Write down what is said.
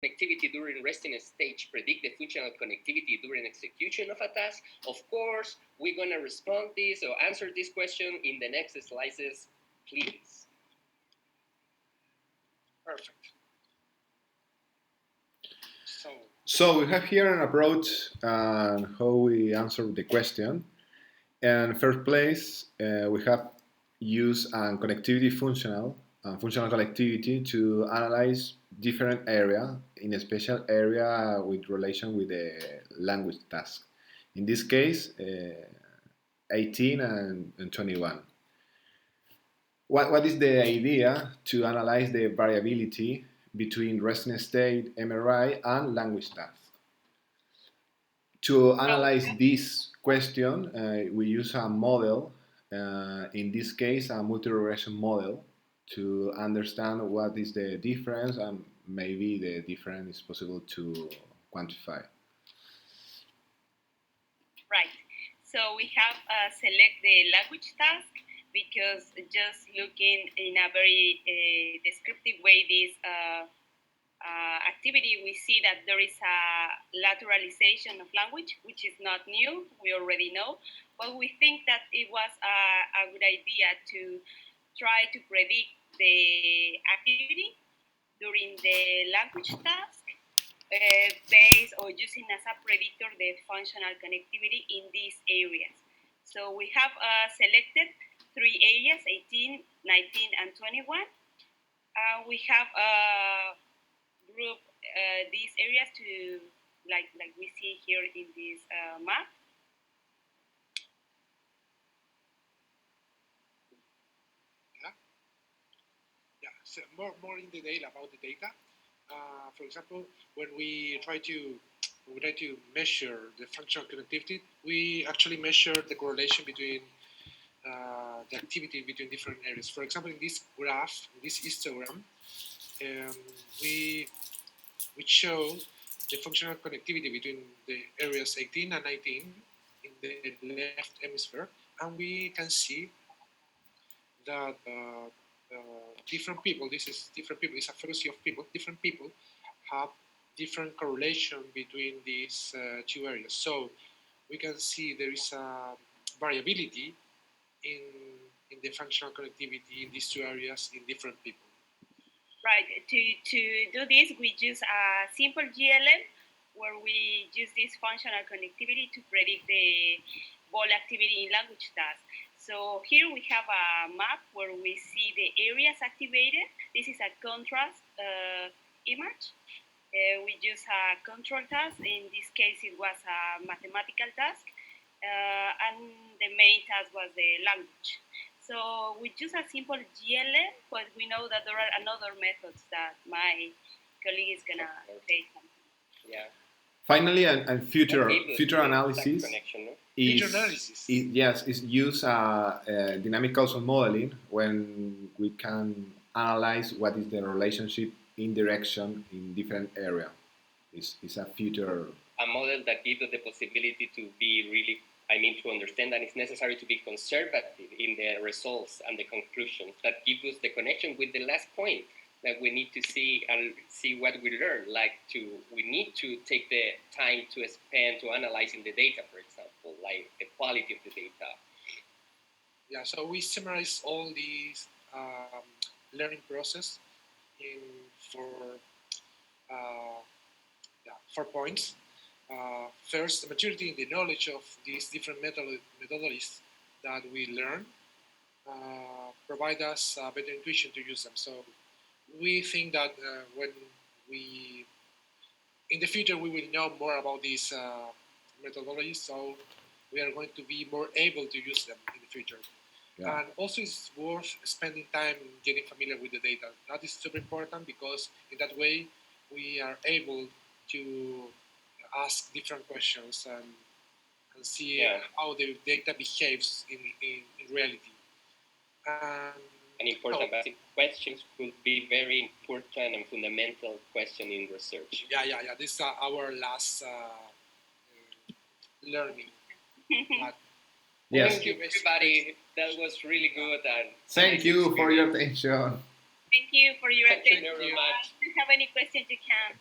connectivity during resting stage predict the functional connectivity during execution of a task? Of course, we're going to respond this or answer this question in the next slides, please. Perfect. So we have here an approach on how we answer the question. In first place, we have used connectivity functional connectivity to analyze different area in a special area with relation with the language task. In this case, 18 and 21. What is the idea to analyze the variability between resting state, MRI, and language task? To analyze this question, we use a model, in this case, a multi-regression model, to understand what is the difference, and maybe the difference is possible to quantify. Right. So we have select the language task, because just looking in a very descriptive way this activity, we see that there is a lateralization of language, which is not new, we already know, but we think that it was a good idea to try to predict the activity during the language task, based or using as a predictor the functional connectivity in these areas. So we have selected 3 areas, 18, 19, and 21. We have grouped these areas to, like we see here in this map. Yeah. So more in detail about the data. For example, when we try to measure the functional connectivity, we actually measure the correlation between the activity between different areas. For example, in this graph, in this histogram, we show the functional connectivity between the areas 18 and 19 in the left hemisphere, and we can see that different people, it's a frequency of people, different people have different correlation between these 2 areas. So we can see there is a variability in the functional connectivity in these 2 areas in different people. Right. To do this, we use a simple GLM where we use this functional connectivity to predict the ball activity in language tasks. So here we have a map where we see the areas activated. This is a contrast image. We use a control task. In this case, it was a mathematical task. And the main task was the language. So we use a simple GLM, but we know that there are another methods that my colleague is gonna say something. Yeah. Finally, and future analysis is use dynamic causal modeling when we can analyze what is the relationship in direction in different area. It's a future. A model that gives us the possibility to be really, to understand that it's necessary to be conservative in the results and the conclusions, that give us the connection with the last point that we need to see and see what we learn. We need to take the time to spend to analyzing the data, for example, like the quality of the data. Yeah, so we summarize all these learning process in 4 points. First, the maturity in the knowledge of these different methodologies that we learn provide us a better intuition to use them. So we think that when in the future, we will know more about these methodologies, so we are going to be more able to use them in the future. Yeah. And also, it's worth spending time getting familiar with the data. That is super important because in that way, we are able to ask different questions and see how the data behaves in reality. An important basic questions could be very important and fundamental question in research. Yeah. This is our last learning. Yes. Thank you, everybody. That was really good. And thank you for your attention. Thank you for your attention. Thank you very much. If you have any questions, you can